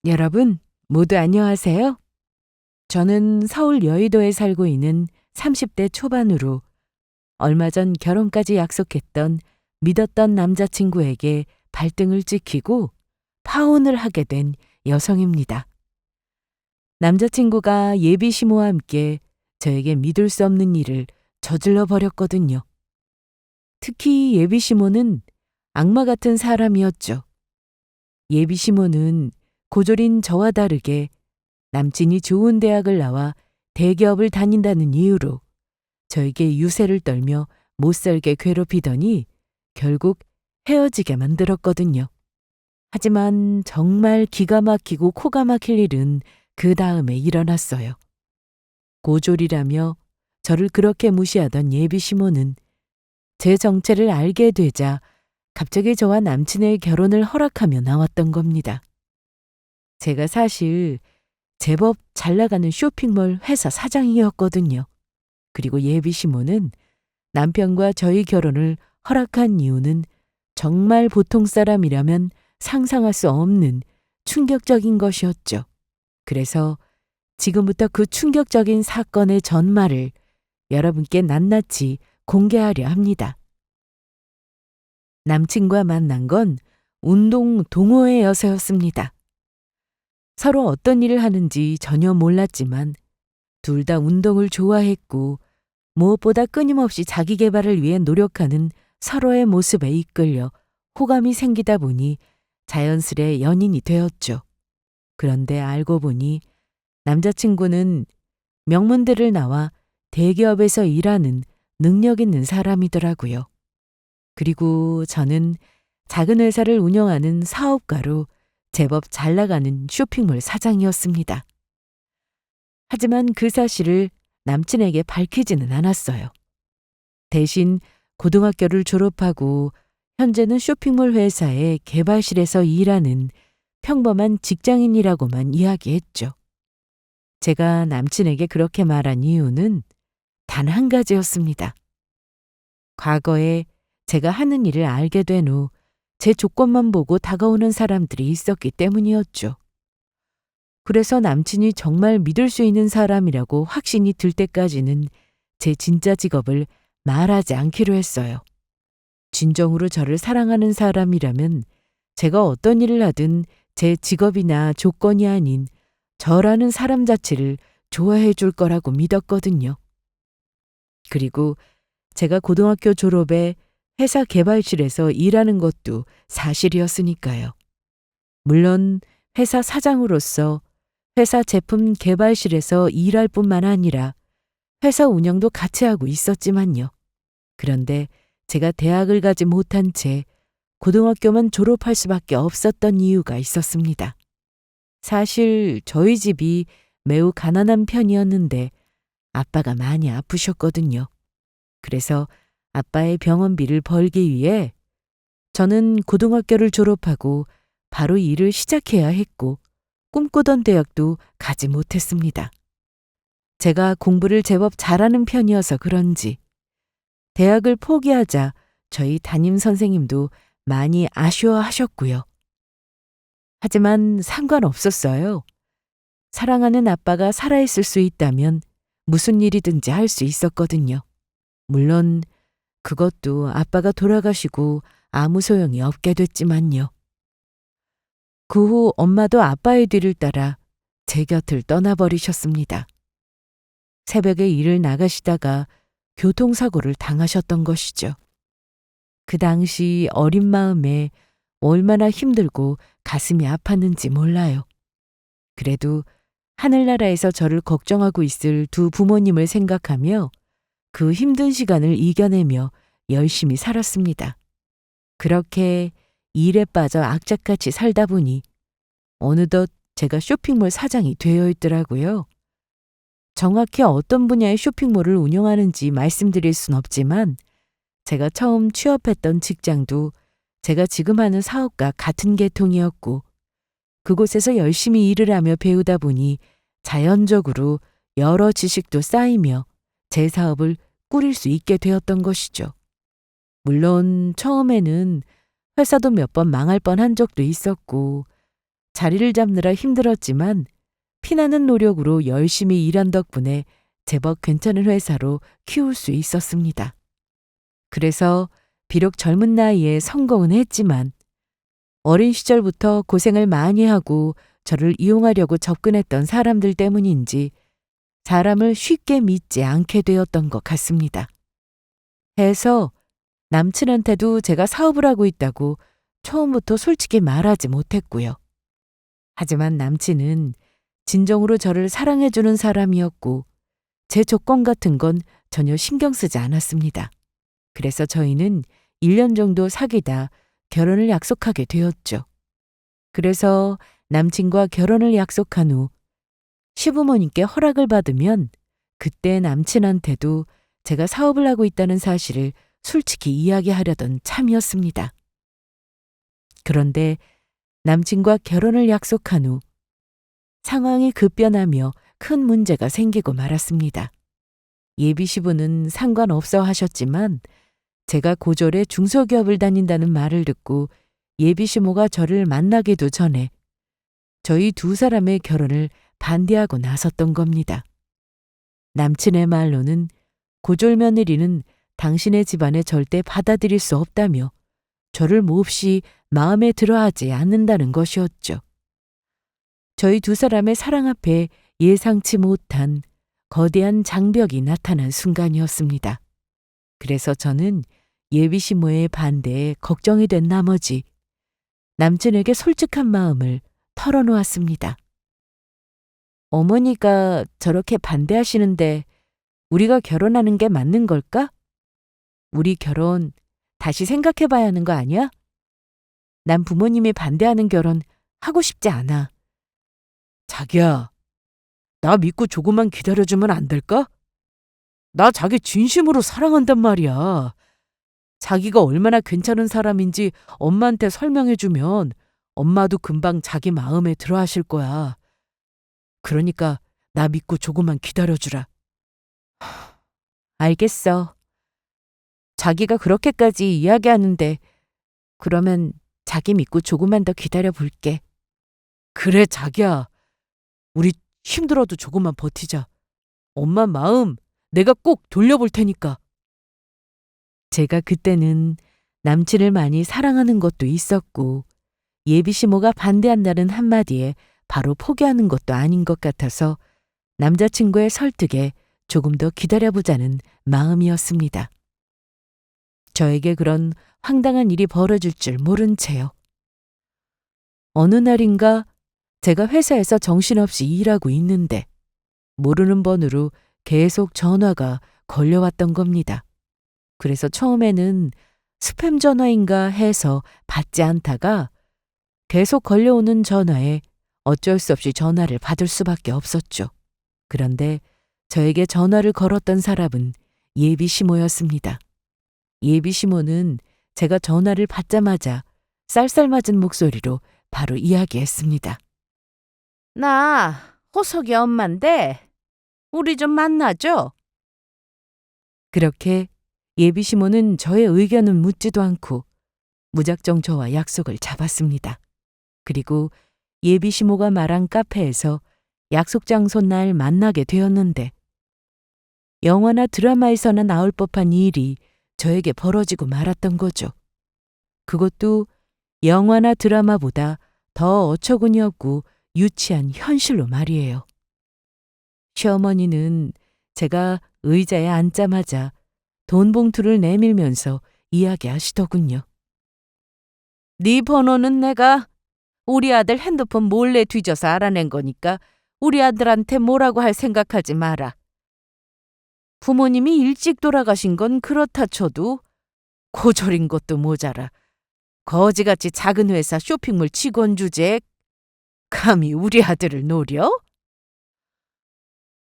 여러분, 모두 안녕하세요. 저는 서울 여의도에 살고 있는 30대 초반으로 얼마 전 결혼까지 약속했던 믿었던 남자친구에게 발등을 찍히고 파혼을 하게 된 여성입니다. 남자친구가 예비 시모와 함께 저에게 믿을 수 없는 일을 저질러 버렸거든요. 특히 예비 시모는 악마 같은 사람이었죠. 예비 시모는 고졸인 저와 다르게 남친이 좋은 대학을 나와 대기업을 다닌다는 이유로 저에게 유세를 떨며 못살게 괴롭히더니 결국 헤어지게 만들었거든요. 하지만 정말 기가 막히고 코가 막힐 일은 그 다음에 일어났어요. 고졸이라며 저를 그렇게 무시하던 예비 시모는 제 정체를 알게 되자 갑자기 저와 남친의 결혼을 허락하며 나왔던 겁니다. 제가 사실 제법 잘 나가는 쇼핑몰 회사 사장이었거든요. 그리고 예비 시모는 남편과 저희 결혼을 허락한 이유는 정말 보통 사람이라면 상상할 수 없는 충격적인 것이었죠. 그래서 지금부터 그 충격적인 사건의 전말을 여러분께 낱낱이 공개하려 합니다. 남친과 만난 건 운동 동호회여서였습니다. 서로 어떤 일을 하는지 전혀 몰랐지만 둘 다 운동을 좋아했고 무엇보다 끊임없이 자기 개발을 위해 노력하는 서로의 모습에 이끌려 호감이 생기다 보니 자연스레 연인이 되었죠. 그런데 알고 보니 남자친구는 명문대를 나와 대기업에서 일하는 능력 있는 사람이더라고요. 그리고 저는 작은 회사를 운영하는 사업가로 제법 잘 나가는 쇼핑몰 사장이었습니다. 하지만 그 사실을 남친에게 밝히지는 않았어요. 대신 고등학교를 졸업하고 현재는 쇼핑몰 회사의 개발실에서 일하는 평범한 직장인이라고만 이야기했죠. 제가 남친에게 그렇게 말한 이유는 단 한 가지였습니다. 과거에 제가 하는 일을 알게 된 후 제 조건만 보고 다가오는 사람들이 있었기 때문이었죠. 그래서 남친이 정말 믿을 수 있는 사람이라고 확신이 들 때까지는 제 진짜 직업을 말하지 않기로 했어요. 진정으로 저를 사랑하는 사람이라면 제가 어떤 일을 하든 제 직업이나 조건이 아닌 저라는 사람 자체를 좋아해 줄 거라고 믿었거든요. 그리고 제가 고등학교 졸업에 회사 개발실에서 일하는 것도 사실이었으니까요. 물론 회사 사장으로서 회사 제품 개발실에서 일할 뿐만 아니라 회사 운영도 같이 하고 있었지만요. 그런데 제가 대학을 가지 못한 채 고등학교만 졸업할 수밖에 없었던 이유가 있었습니다. 사실 저희 집이 매우 가난한 편이었는데 아빠가 많이 아프셨거든요. 그래서 아빠의 병원비를 벌기 위해 저는 고등학교를 졸업하고 바로 일을 시작해야 했고 꿈꾸던 대학도 가지 못했습니다. 제가 공부를 제법 잘하는 편이어서 그런지 대학을 포기하자 저희 담임 선생님도 많이 아쉬워하셨고요. 하지만 상관없었어요. 사랑하는 아빠가 살아있을 수 있다면 무슨 일이든지 할 수 있었거든요. 물론 그것도 아빠가 돌아가시고 아무 소용이 없게 됐지만요. 그 후 엄마도 아빠의 뒤를 따라 제 곁을 떠나버리셨습니다. 새벽에 일을 나가시다가 교통사고를 당하셨던 것이죠. 그 당시 어린 마음에 얼마나 힘들고 가슴이 아팠는지 몰라요. 그래도 하늘나라에서 저를 걱정하고 있을 두 부모님을 생각하며 그 힘든 시간을 이겨내며 열심히 살았습니다. 그렇게 일에 빠져 악착같이 살다 보니 어느덧 제가 쇼핑몰 사장이 되어 있더라고요. 정확히 어떤 분야의 쇼핑몰을 운영하는지 말씀드릴 순 없지만 제가 처음 취업했던 직장도 제가 지금 하는 사업과 같은 계통이었고 그곳에서 열심히 일을 하며 배우다 보니 자연적으로 여러 지식도 쌓이며 제 사업을 꾸릴 수 있게 되었던 것이죠. 물론 처음에는 회사도 몇 번 망할 뻔한 적도 있었고 자리를 잡느라 힘들었지만 피나는 노력으로 열심히 일한 덕분에 제법 괜찮은 회사로 키울 수 있었습니다. 그래서 비록 젊은 나이에 성공은 했지만 어린 시절부터 고생을 많이 하고 저를 이용하려고 접근했던 사람들 때문인지 사람을 쉽게 믿지 않게 되었던 것 같습니다. 해서 남친한테도 제가 사업을 하고 있다고 처음부터 솔직히 말하지 못했고요. 하지만 남친은 진정으로 저를 사랑해주는 사람이었고 제 조건 같은 건 전혀 신경 쓰지 않았습니다. 그래서 저희는 1년 정도 사귀다 결혼을 약속하게 되었죠. 그래서 남친과 결혼을 약속한 후 시부모님께 허락을 받으면 그때 남친한테도 제가 사업을 하고 있다는 사실을 솔직히 이야기하려던 참이었습니다. 그런데 남친과 결혼을 약속한 후 상황이 급변하며 큰 문제가 생기고 말았습니다. 예비 시부는 상관없어 하셨지만 제가 고졸에 중소기업을 다닌다는 말을 듣고 예비 시모가 저를 만나기도 전에 저희 두 사람의 결혼을 반대하고 나섰던 겁니다. 남친의 말로는 고졸 며느리는 당신의 집안에 절대 받아들일 수 없다며 저를 몹시 마음에 들어하지 않는다는 것이었죠. 저희 두 사람의 사랑 앞에 예상치 못한 거대한 장벽이 나타난 순간이었습니다. 그래서 저는 예비 시모의 반대에 걱정이 된 나머지 남친에게 솔직한 마음을 털어놓았습니다. 어머니가 저렇게 반대하시는데 우리가 결혼하는 게 맞는 걸까? 우리 결혼 다시 생각해봐야 하는 거 아니야? 난 부모님이 반대하는 결혼 하고 싶지 않아. 자기야, 나 믿고 조금만 기다려주면 안 될까? 나 자기 진심으로 사랑한단 말이야. 자기가 얼마나 괜찮은 사람인지 엄마한테 설명해주면 엄마도 금방 자기 마음에 들어 하실 거야. 그러니까 나 믿고 조금만 기다려주라. 알겠어. 자기가 그렇게까지 이야기하는데 그러면 자기 믿고 조금만 더 기다려 볼게. 그래, 자기야. 우리 힘들어도 조금만 버티자. 엄마 마음 내가 꼭 돌려볼 테니까. 제가 그때는 남친을 많이 사랑하는 것도 있었고 예비 시모가 반대한다는 한마디에 바로 포기하는 것도 아닌 것 같아서 남자친구의 설득에 조금 더 기다려보자는 마음이었습니다. 저에게 그런 황당한 일이 벌어질 줄 모른 채요. 어느 날인가 제가 회사에서 정신없이 일하고 있는데 모르는 번호로 계속 전화가 걸려왔던 겁니다. 그래서 처음에는 스팸 전화인가 해서 받지 않다가 계속 걸려오는 전화에 어쩔 수 없이 전화를 받을 수밖에 없었죠. 그런데 저에게 전화를 걸었던 사람은 예비 시모였습니다. 예비 시모는 제가 전화를 받자마자 쌀쌀맞은 목소리로 바로 이야기했습니다. 나 호석이 엄마인데 우리 좀 만나죠? 그렇게 예비 시모는 저의 의견은 묻지도 않고 무작정 저와 약속을 잡았습니다. 그리고 예비 시모가 말한 카페에서 약속 장소 날 만나게 되었는데 영화나 드라마에서나 나올 법한 일이 저에게 벌어지고 말았던 거죠. 그것도 영화나 드라마보다 더 어처구니 없고 유치한 현실로 말이에요. 시어머니는 제가 의자에 앉자마자 돈 봉투를 내밀면서 이야기하시더군요. 네 번호는 내가 우리 아들 핸드폰 몰래 뒤져서 알아낸 거니까 우리 아들한테 뭐라고 할 생각하지 마라. 부모님이 일찍 돌아가신 건 그렇다 쳐도 고졸인 것도 모자라 거지같이 작은 회사 쇼핑몰 직원 주제에 감히 우리 아들을 노려?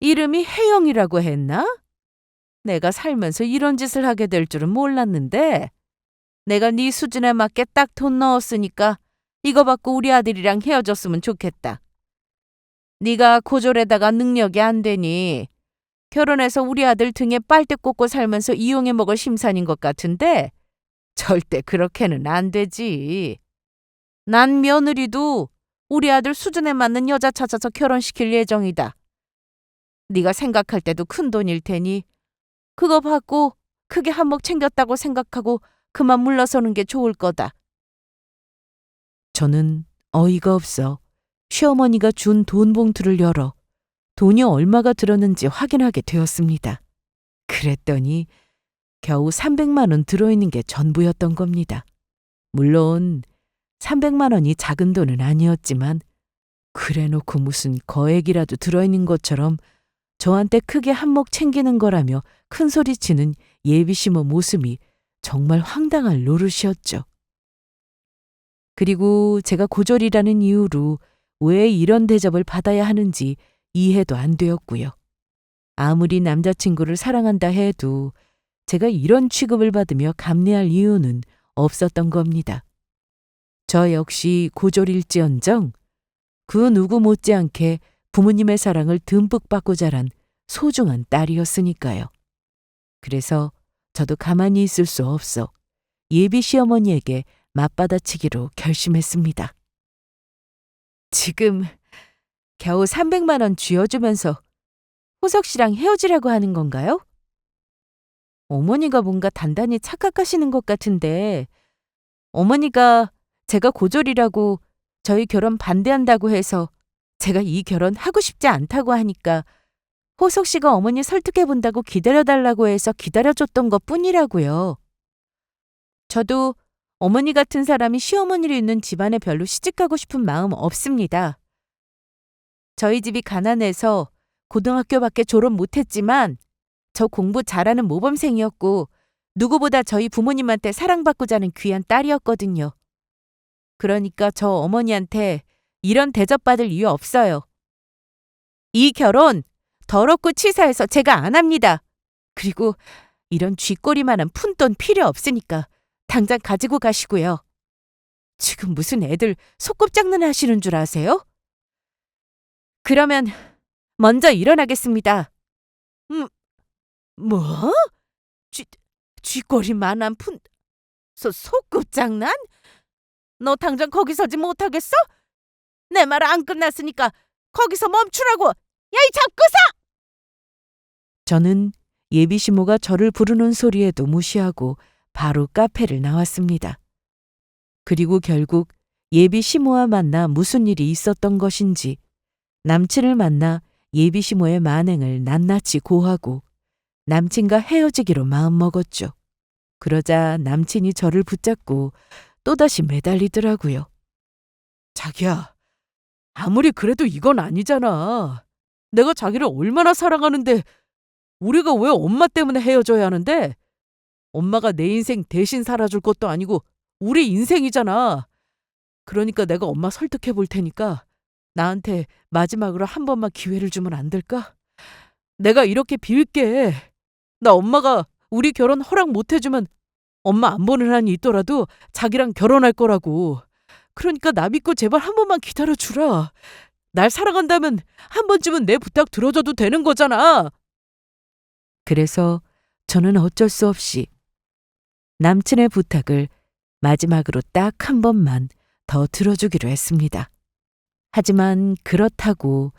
이름이 혜영이라고 했나? 내가 살면서 이런 짓을 하게 될 줄은 몰랐는데 내가 네 수준에 맞게 딱 돈 넣었으니까 이거 받고 우리 아들이랑 헤어졌으면 좋겠다. 네가 고졸에다가 능력이 안 되니 결혼해서 우리 아들 등에 빨대 꽂고 살면서 이용해 먹을 심산인 것 같은데 절대 그렇게는 안 되지. 난 며느리도 우리 아들 수준에 맞는 여자 찾아서 결혼시킬 예정이다. 네가 생각할 때도 큰 돈일 테니 그거 받고 크게 한몫 챙겼다고 생각하고 그만 물러서는 게 좋을 거다. 저는 어이가 없어 시어머니가 준 돈 봉투를 열어 돈이 얼마가 들었는지 확인하게 되었습니다. 그랬더니 겨우 300만 원 들어있는 게 전부였던 겁니다. 물론 300만 원이 작은 돈은 아니었지만 그래놓고 무슨 거액이라도 들어있는 것처럼 저한테 크게 한몫 챙기는 거라며 큰소리치는 예비시모 모습이 정말 황당할 노릇이었죠. 그리고 제가 고졸이라는 이유로 왜 이런 대접을 받아야 하는지 이해도 안 되었고요. 아무리 남자친구를 사랑한다 해도 제가 이런 취급을 받으며 감내할 이유는 없었던 겁니다. 저 역시 고졸일지언정 그 누구 못지않게 부모님의 사랑을 듬뿍 받고 자란 소중한 딸이었으니까요. 그래서 저도 가만히 있을 수 없어 예비 시어머니에게 맞받아치기로 결심했습니다. 지금 겨우 300만 원 쥐어주면서 호석 씨랑 헤어지라고 하는 건가요? 어머니가 뭔가 단단히 착각하시는 것 같은데 어머니가 제가 고졸이라고 저희 결혼 반대한다고 해서 제가 이 결혼 하고 싶지 않다고 하니까 호석 씨가 어머니 설득해본다고 기다려달라고 해서 기다려줬던 것 뿐이라고요. 저도 어머니 같은 사람이 시어머니를 있는 집안에 별로 시집가고 싶은 마음 없습니다. 저희 집이 가난해서 고등학교밖에 졸업 못했지만 저 공부 잘하는 모범생이었고 누구보다 저희 부모님한테 사랑받고 자는 귀한 딸이었거든요. 그러니까 저 어머니한테 이런 대접받을 이유 없어요. 이 결혼 더럽고 치사해서 제가 안 합니다. 그리고 이런 쥐꼬리만한 푼돈 필요 없으니까 당장 가지고 가시고요. 지금 무슨 애들 소꿉장난 하시는 줄 아세요? 그러면 먼저 일어나겠습니다. 뭐? 쥐꼬리만한 소꿉장난? 너 당장 거기 서지 못하겠어? 내 말 안 끝났으니까 거기서 멈추라고! 야, 이 잡고사! 저는 예비시모가 저를 부르는 소리에도 무시하고 바로 카페를 나왔습니다. 그리고 결국 예비시모와 만나 무슨 일이 있었던 것인지 남친을 만나 예비시모의 만행을 낱낱이 고하고 남친과 헤어지기로 마음먹었죠. 그러자 남친이 저를 붙잡고 또다시 매달리더라고요. 자기야, 아무리 그래도 이건 아니잖아. 내가 자기를 얼마나 사랑하는데 우리가 왜 엄마 때문에 헤어져야 하는데? 엄마가 내 인생 대신 살아줄 것도 아니고 우리 인생이잖아. 그러니까 내가 엄마 설득해 볼 테니까 나한테 마지막으로 한 번만 기회를 주면 안 될까? 내가 이렇게 빌게. 나 엄마가 우리 결혼 허락 못 해주면 엄마 안 보는 한이 있더라도 자기랑 결혼할 거라고. 그러니까 나 믿고 제발 한 번만 기다려주라. 날 사랑한다면 한 번쯤은 내 부탁 들어줘도 되는 거잖아. 그래서 저는 어쩔 수 없이 남친의 부탁을 마지막으로 딱 한 번만 더 들어주기로 했습니다. 하지만 그렇다고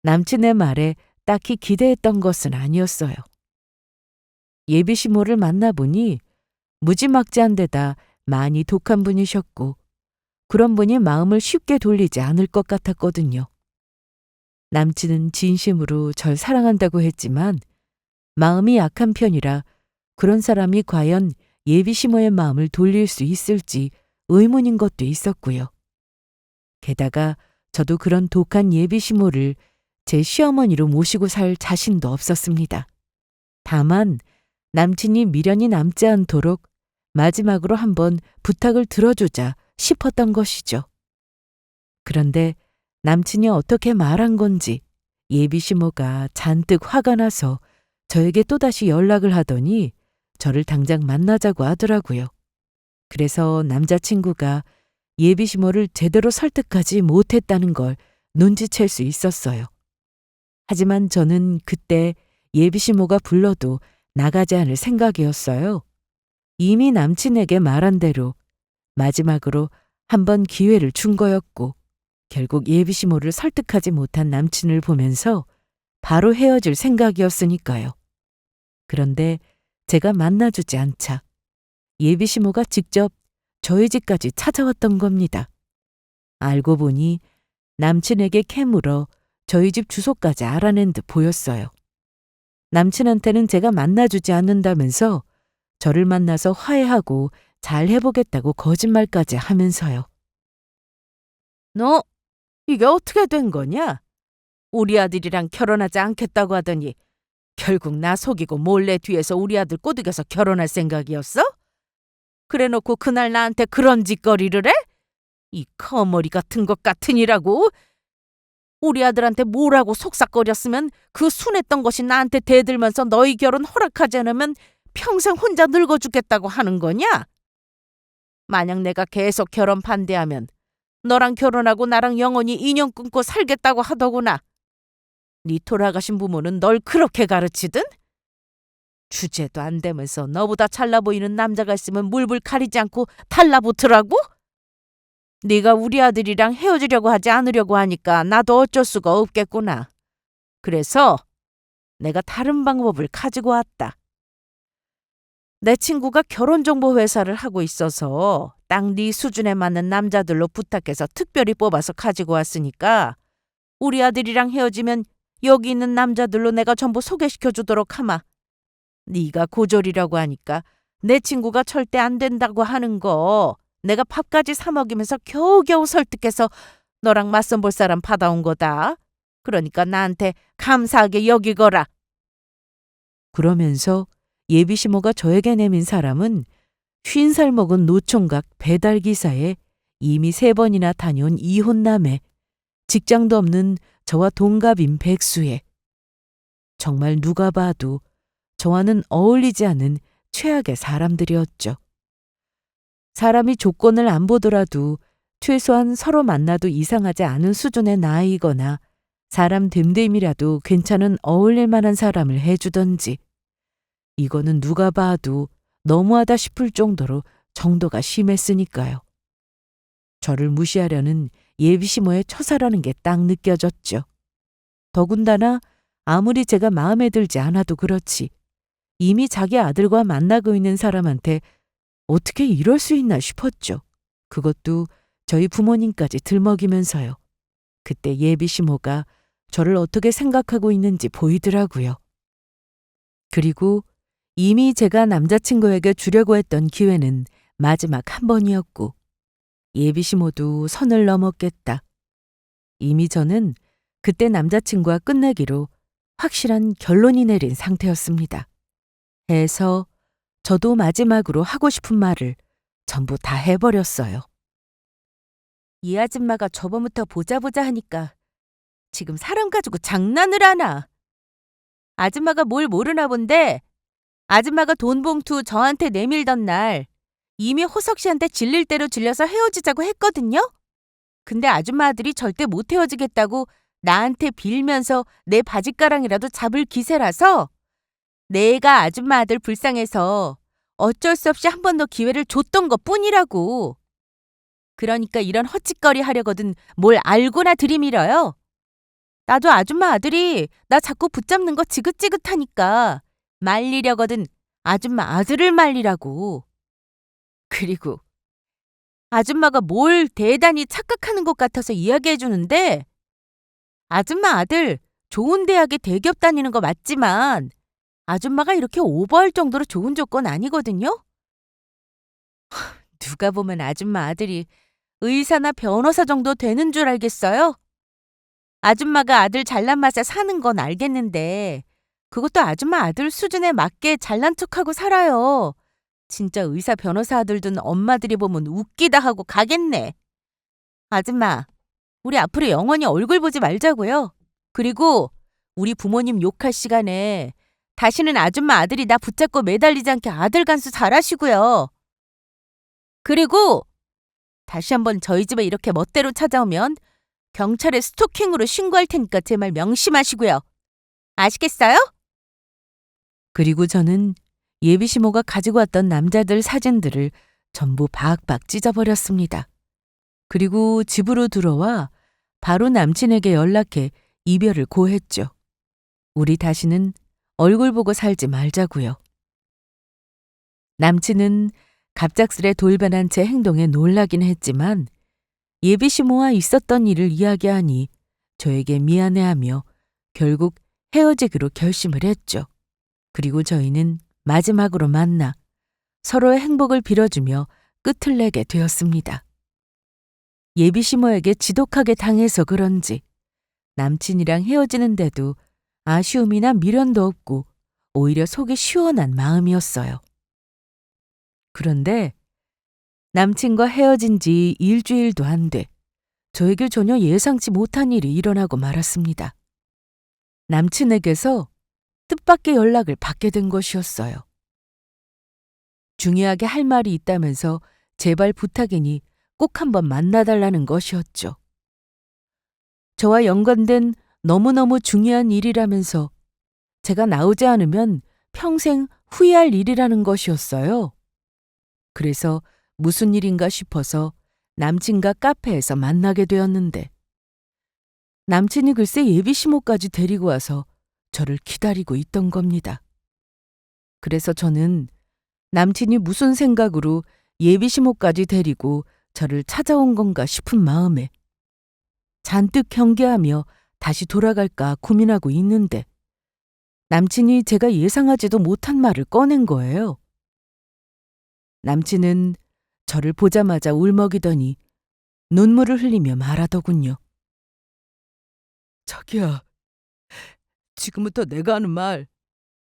남친의 말에 딱히 기대했던 것은 아니었어요. 예비시모를 만나보니 무지막지한 데다 많이 독한 분이셨고 그런 분이 마음을 쉽게 돌리지 않을 것 같았거든요. 남친은 진심으로 절 사랑한다고 했지만 마음이 약한 편이라 그런 사람이 과연 예비시모의 마음을 돌릴 수 있을지 의문인 것도 있었고요. 게다가 저도 그런 독한 예비시모를 제 시어머니로 모시고 살 자신도 없었습니다. 다만 남친이 미련이 남지 않도록 마지막으로 한번 부탁을 들어주자 싶었던 것이죠. 그런데 남친이 어떻게 말한 건지 예비시모가 잔뜩 화가 나서 저에게 또다시 연락을 하더니 저를 당장 만나자고 하더라고요. 그래서 남자친구가 예비시모를 제대로 설득하지 못했다는 걸 눈치챌 수 있었어요. 하지만 저는 그때 예비시모가 불러도 나가지 않을 생각이었어요. 이미 남친에게 말한 대로 마지막으로 한 번 기회를 준 거였고 결국 예비시모를 설득하지 못한 남친을 보면서 바로 헤어질 생각이었으니까요. 그런데 제가 만나주지 않자 예비시모가 직접 저희 집까지 찾아왔던 겁니다. 알고 보니 남친에게 캐물어 저희 집 주소까지 알아낸 듯 보였어요. 남친한테는 제가 만나주지 않는다면서 저를 만나서 화해하고 잘 해보겠다고 거짓말까지 하면서요. 너 이게 어떻게 된 거냐? 우리 아들이랑 결혼하지 않겠다고 하더니 결국 나 속이고 몰래 뒤에서 우리 아들 꼬드겨서 결혼할 생각이었어? 그래놓고 그날 나한테 그런 짓거리를 해? 이 커머리 같은 것 같으니라고? 우리 아들한테 뭐라고 속삭거렸으면 그 순했던 것이 나한테 대들면서 너희 결혼 허락하지 않으면 평생 혼자 늙어 죽겠다고 하는 거냐? 만약 내가 계속 결혼 반대하면 너랑 결혼하고 나랑 영원히 인연 끊고 살겠다고 하더구나. 네 돌아가신 부모는 널 그렇게 가르치든? 주제도 안 되면서 너보다 잘나 보이는 남자가 있으면 물불 가리지 않고 달라붙으라고? 네가 우리 아들이랑 헤어지려고 하지 않으려고 하니까 나도 어쩔 수가 없겠구나. 그래서 내가 다른 방법을 가지고 왔다. 내 친구가 결혼정보회사를 하고 있어서 딱 네 수준에 맞는 남자들로 부탁해서 특별히 뽑아서 가지고 왔으니까 우리 아들이랑 헤어지면 여기 있는 남자들로 내가 전부 소개시켜주도록 하마. 네가 고졸이라고 하니까 내 친구가 절대 안 된다고 하는 거 내가 밥까지 사 먹이면서 겨우겨우 설득해서 너랑 맞선 볼 사람 받아온 거다. 그러니까 나한테 감사하게 여기거라. 그러면서 예비시모가 저에게 내민 사람은 50살 먹은 노총각 배달기사에 이미 3번이나 다녀온 이혼남에 직장도 없는 저와 동갑인 백수에 정말 누가 봐도 저와는 어울리지 않은 최악의 사람들이었죠. 사람이 조건을 안 보더라도 최소한 서로 만나도 이상하지 않은 수준의 나이거나 사람 됨됨이라도 괜찮은 어울릴 만한 사람을 해주던지 이거는 누가 봐도 너무하다 싶을 정도로 정도가 심했으니까요. 저를 무시하려는 예비시모의 처사라는 게 딱 느껴졌죠. 더군다나 아무리 제가 마음에 들지 않아도 그렇지 이미 자기 아들과 만나고 있는 사람한테 어떻게 이럴 수 있나 싶었죠. 그것도 저희 부모님까지 들먹이면서요. 그때 예비시모가 저를 어떻게 생각하고 있는지 보이더라고요. 그리고 이미 제가 남자친구에게 주려고 했던 기회는 마지막 한 번이었고 예비시모도 선을 넘었겠다. 이미 저는 그때 남자친구와 끝내기로 확실한 결론이 내린 상태였습니다. 해서 저도 마지막으로 하고 싶은 말을 전부 다 해버렸어요. 이 아줌마가 저번부터 보자 하니까 지금 사람 가지고 장난을 하나. 아줌마가 뭘 모르나 본데 아줌마가 돈 봉투 저한테 내밀던 날 이미 호석 씨한테 질릴 대로 질려서 헤어지자고 했거든요. 근데 아줌마 아들이 절대 못 헤어지겠다고 나한테 빌면서 내 바짓가랑이라도 잡을 기세라서 내가 아줌마 아들 불쌍해서 어쩔 수 없이 한 번 더 기회를 줬던 것뿐이라고. 그러니까 이런 헛짓거리 하려거든 뭘 알고나 들이밀어요. 나도 아줌마 아들이 나 자꾸 붙잡는 거 지긋지긋하니까 말리려거든 아줌마 아들을 말리라고. 그리고 아줌마가 뭘 대단히 착각하는 것 같아서 이야기해주는데 아줌마 아들 좋은 대학에 대기업 다니는 거 맞지만 아줌마가 이렇게 오버할 정도로 좋은 조건 아니거든요? 누가 보면 아줌마 아들이 의사나 변호사 정도 되는 줄 알겠어요? 아줌마가 아들 잘난 맛에 사는 건 알겠는데 그것도 아줌마 아들 수준에 맞게 잘난 척하고 살아요. 진짜 의사 변호사 아들 둔 엄마들이 보면 웃기다 하고 가겠네. 아줌마, 우리 앞으로 영원히 얼굴 보지 말자고요. 그리고 우리 부모님 욕할 시간에 다시는 아줌마 아들이 나 붙잡고 매달리지 않게 아들 간수 잘하시고요. 그리고 다시 한번 저희 집에 이렇게 멋대로 찾아오면 경찰에 스토킹으로 신고할 테니까 제 말 명심하시고요. 아시겠어요? 그리고 저는 예비시모가 가지고 왔던 남자들 사진들을 전부 박박 찢어버렸습니다. 그리고 집으로 들어와 바로 남친에게 연락해 이별을 고했죠. 우리 다시는 얼굴 보고 살지 말자고요. 남친은 갑작스레 돌변한 제 행동에 놀라긴 했지만 예비시모와 있었던 일을 이야기하니 저에게 미안해하며 결국 헤어지기로 결심을 했죠. 그리고 저희는 마지막으로 만나 서로의 행복을 빌어주며 끝을 내게 되었습니다. 예비시모에게 지독하게 당해서 그런지 남친이랑 헤어지는데도 아쉬움이나 미련도 없고 오히려 속이 시원한 마음이었어요. 그런데 남친과 헤어진 지 일주일도 안 돼 저에게 전혀 예상치 못한 일이 일어나고 말았습니다. 남친에게서 뜻밖의 연락을 받게 된 것이었어요. 중요하게 할 말이 있다면서 제발 부탁이니 꼭 한번 만나달라는 것이었죠. 저와 연관된 너무너무 중요한 일이라면서 제가 나오지 않으면 평생 후회할 일이라는 것이었어요. 그래서 무슨 일인가 싶어서 남친과 카페에서 만나게 되었는데 남친이 글쎄 예비시모까지 데리고 와서 저를 기다리고 있던 겁니다. 그래서 저는 남친이 무슨 생각으로 예비시모까지 데리고 저를 찾아온 건가 싶은 마음에 잔뜩 경계하며 다시 돌아갈까 고민하고 있는데 남친이 제가 예상하지도 못한 말을 꺼낸 거예요. 남친은 저를 보자마자 울먹이더니 눈물을 흘리며 말하더군요. 자기야, 지금부터 내가 하는 말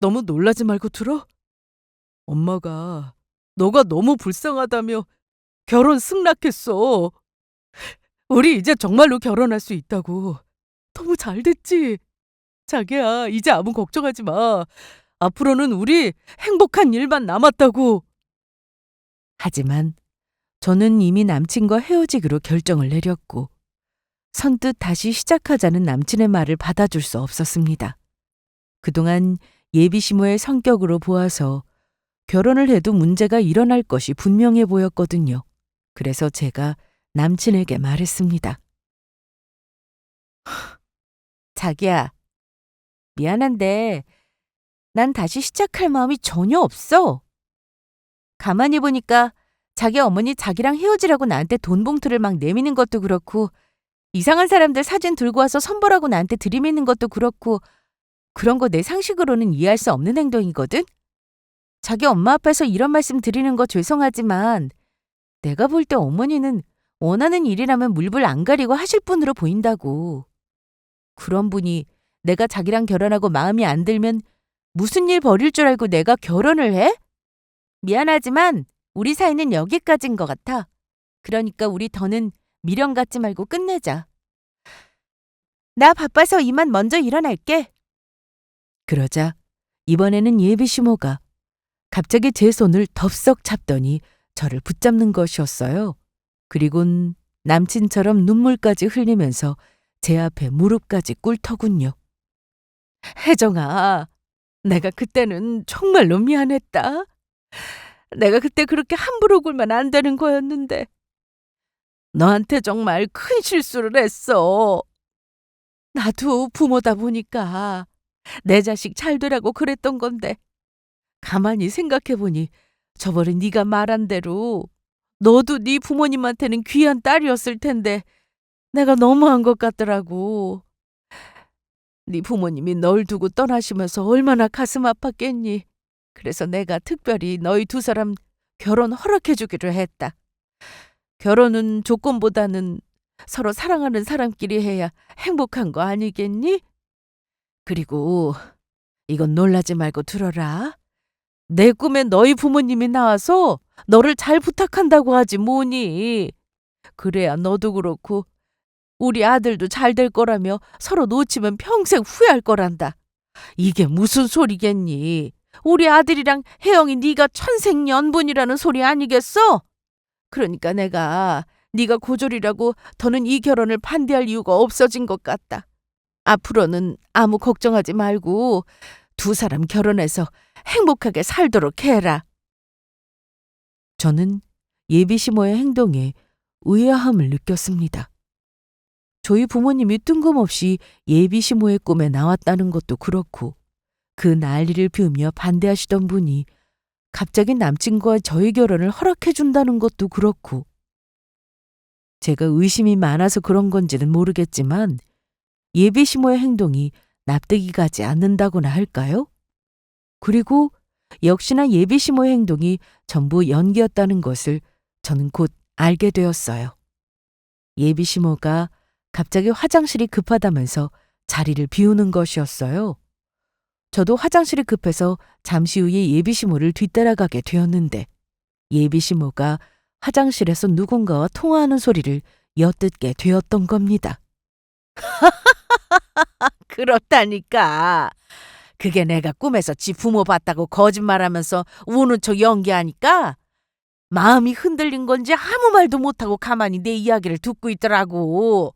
너무 놀라지 말고 들어? 엄마가 너가 너무 불쌍하다며 결혼 승낙했어. 우리 이제 정말로 결혼할 수 있다고. 너무 잘 됐지? 자기야, 이제 아무 걱정하지 마. 앞으로는 우리 행복한 일만 남았다고. 하지만 저는 이미 남친과 헤어지기로 결정을 내렸고 선뜻 다시 시작하자는 남친의 말을 받아줄 수 없었습니다. 그동안 예비시모의 성격으로 보아서 결혼을 해도 문제가 일어날 것이 분명해 보였거든요. 그래서 제가 남친에게 말했습니다. 자기야, 미안한데 난 다시 시작할 마음이 전혀 없어. 가만히 보니까 자기 어머니 자기랑 헤어지라고 나한테 돈 봉투를 막 내미는 것도 그렇고 이상한 사람들 사진 들고 와서 선물하고 나한테 들이미는 것도 그렇고 그런 거 내 상식으로는 이해할 수 없는 행동이거든? 자기 엄마 앞에서 이런 말씀 드리는 거 죄송하지만 내가 볼 때 어머니는 원하는 일이라면 물불 안 가리고 하실 분으로 보인다고. 그런 분이 내가 자기랑 결혼하고 마음이 안 들면 무슨 일 벌일 줄 알고 내가 결혼을 해? 미안하지만 우리 사이는 여기까지인 것 같아. 그러니까 우리 더는 미련 갖지 말고 끝내자. 나 바빠서 이만 먼저 일어날게. 그러자 이번에는 예비시모가 갑자기 제 손을 덥석 잡더니 저를 붙잡는 것이었어요. 그리곤 남친처럼 눈물까지 흘리면서 제 앞에 무릎까지 꿇더군요. 혜정아, 내가 그때는 정말로 미안했다. 내가 그때 그렇게 함부로 굴면 안 되는 거였는데 너한테 정말 큰 실수를 했어. 나도 부모다 보니까 내 자식 잘 되라고 그랬던 건데 가만히 생각해보니 저번에 네가 말한 대로 너도 네 부모님한테는 귀한 딸이었을 텐데 내가 너무한 것 같더라고. 네 부모님이 널 두고 떠나시면서 얼마나 가슴 아팠겠니. 그래서 내가 특별히 너희 두 사람 결혼 허락해주기로 했다. 결혼은 조건보다는 서로 사랑하는 사람끼리 해야 행복한 거 아니겠니? 그리고 이건 놀라지 말고 들어라. 내 꿈에 너희 부모님이 나와서 너를 잘 부탁한다고 하지 뭐니. 그래야 너도 그렇고 우리 아들도 잘 될 거라며 서로 놓치면 평생 후회할 거란다. 이게 무슨 소리겠니? 우리 아들이랑 혜영이 네가 천생연분이라는 소리 아니겠어? 그러니까 내가 네가 고졸이라고 더는 이 결혼을 반대할 이유가 없어진 것 같다. 앞으로는 아무 걱정하지 말고 두 사람 결혼해서 행복하게 살도록 해라. 저는 예비시모의 행동에 의아함을 느꼈습니다. 저희 부모님이 뜬금없이 예비시모의 꿈에 나왔다는 것도 그렇고 그 난리를 피우며 반대하시던 분이 갑자기 남친과 저희 결혼을 허락해 준다는 것도 그렇고 제가 의심이 많아서 그런 건지는 모르겠지만 예비시모의 행동이 납득이 가지 않는다고나 할까요? 그리고 역시나 예비시모의 행동이 전부 연기였다는 것을 저는 곧 알게 되었어요. 예비시모가 갑자기 화장실이 급하다면서 자리를 비우는 것이었어요. 저도 화장실이 급해서 잠시 후에 예비시모를 뒤따라가게 되었는데 예비시모가 화장실에서 누군가와 통화하는 소리를 엿듣게 되었던 겁니다. 그렇다니까. 그게 내가 꿈에서 지 부모 봤다고 거짓말하면서 우는 척 연기하니까 마음이 흔들린 건지 아무 말도 못하고 가만히 내 이야기를 듣고 있더라고.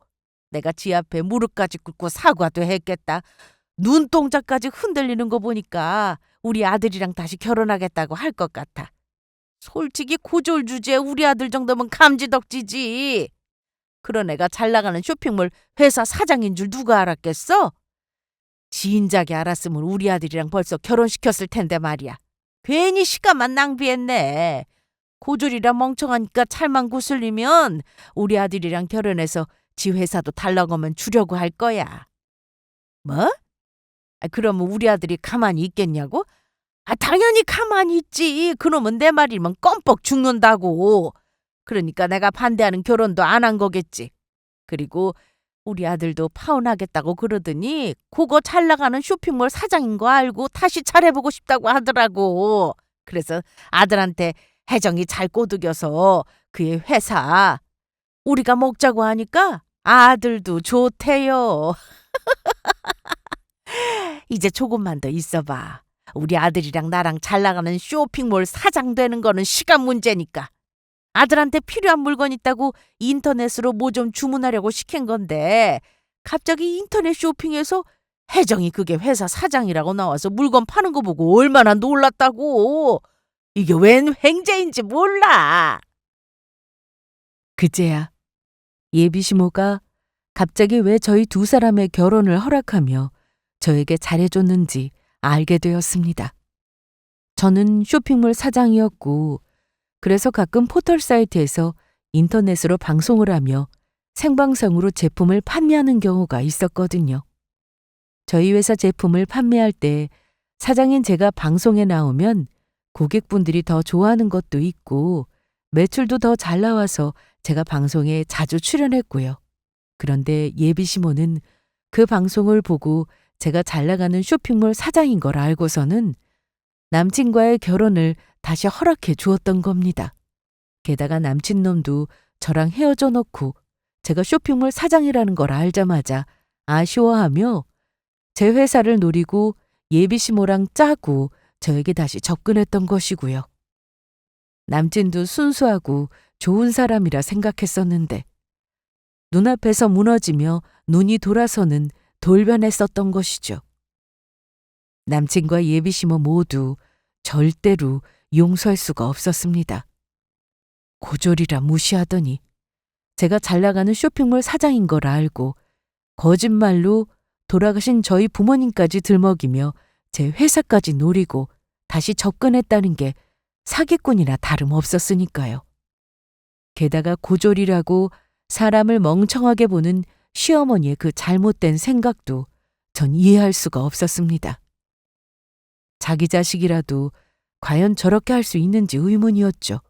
내가 지 앞에 무릎까지 꿇고 사과도 했겠다. 눈동자까지 흔들리는 거 보니까 우리 아들이랑 다시 결혼하겠다고 할 것 같아. 솔직히 고졸 주제에 우리 아들 정도면 감지덕지지. 그런 애가 잘 나가는 쇼핑몰 회사 사장인 줄 누가 알았겠어? 진작에 알았으면 우리 아들이랑 벌써 결혼시켰을 텐데 말이야. 괜히 시간만 낭비했네. 고졸이라 멍청하니까 찰만 구슬리면 우리 아들이랑 결혼해서 지 회사도 달라고면 주려고 할 거야. 뭐? 그러면 우리 아들이 가만히 있겠냐고? 당연히 가만히 있지. 그놈은 내 말이면 껌뻑 죽는다고. 그러니까 내가 반대하는 결혼도 안 한 거겠지. 그리고 우리 아들도 파혼하겠다고 그러더니 그거 잘 나가는 쇼핑몰 사장인 거 알고 다시 잘해보고 싶다고 하더라고. 그래서 아들한테 혜정이 잘 꼬드겨서 그의 회사 우리가 먹자고 하니까 아들도 좋대요. 이제 조금만 더 있어봐. 우리 아들이랑 나랑 잘 나가는 쇼핑몰 사장 되는 거는 시간 문제니까. 아들한테 필요한 물건 있다고 인터넷으로 뭐 좀 주문하려고 시킨 건데 갑자기 인터넷 쇼핑에서 혜정이 그게 회사 사장이라고 나와서 물건 파는 거 보고 얼마나 놀랐다고. 이게 웬 횡재인지 몰라. 그제야 예비시모가 갑자기 왜 저희 두 사람의 결혼을 허락하며 저에게 잘해줬는지 알게 되었습니다. 저는 쇼핑몰 사장이었고 그래서 가끔 포털 사이트에서 인터넷으로 방송을 하며 생방송으로 제품을 판매하는 경우가 있었거든요. 저희 회사 제품을 판매할 때 사장인 제가 방송에 나오면 고객분들이 더 좋아하는 것도 있고 매출도 더 잘 나와서 제가 방송에 자주 출연했고요. 그런데 예비시모는 그 방송을 보고 제가 잘 나가는 쇼핑몰 사장인 걸 알고서는 남친과의 결혼을 다시 허락해 주었던 겁니다. 게다가 남친놈도 저랑 헤어져 놓고 제가 쇼핑몰 사장이라는 걸 알자마자 아쉬워하며 제 회사를 노리고 예비시모랑 짜고 저에게 다시 접근했던 것이고요. 남친도 순수하고 좋은 사람이라 생각했었는데 눈앞에서 무너지며 눈이 돌아서는 돌변했었던 것이죠. 남친과 예비시모 모두 절대로 용서할 수가 없었습니다. 고졸이라 무시하더니 제가 잘 나가는 쇼핑몰 사장인 걸 알고 거짓말로 돌아가신 저희 부모님까지 들먹이며 제 회사까지 노리고 다시 접근했다는 게 사기꾼이나 다름없었으니까요. 게다가 고졸이라고 사람을 멍청하게 보는 시어머니의 그 잘못된 생각도 전 이해할 수가 없었습니다. 자기 자식이라도 과연 저렇게 할 수 있는지 의문이었죠.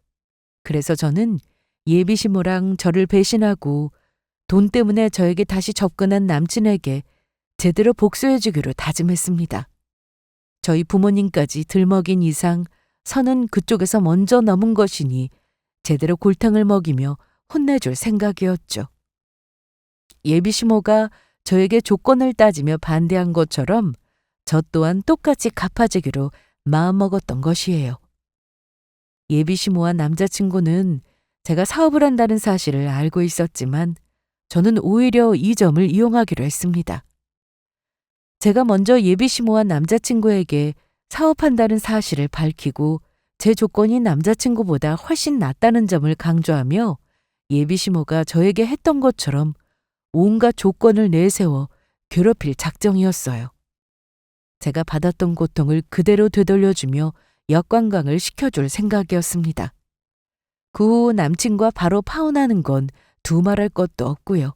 그래서 저는 예비시모랑 저를 배신하고 돈 때문에 저에게 다시 접근한 남친에게 제대로 복수해주기로 다짐했습니다. 저희 부모님까지 들먹인 이상 선은 그쪽에서 먼저 넘은 것이니 제대로 골탕을 먹이며 혼내줄 생각이었죠. 예비시모가 저에게 조건을 따지며 반대한 것처럼 저 또한 똑같이 갚아주기로 마음먹었던 것이에요. 예비시모와 남자친구는 제가 사업을 한다는 사실을 알고 있었지만 저는 오히려 이 점을 이용하기로 했습니다. 제가 먼저 예비시모와 남자친구에게 사업한다는 사실을 밝히고 제 조건이 남자친구보다 훨씬 낫다는 점을 강조하며 예비시모가 저에게 했던 것처럼 온갖 조건을 내세워 괴롭힐 작정이었어요. 제가 받았던 고통을 그대로 되돌려주며 역관광을 시켜줄 생각이었습니다. 그 후 남친과 바로 파혼하는 건 두말할 것도 없고요.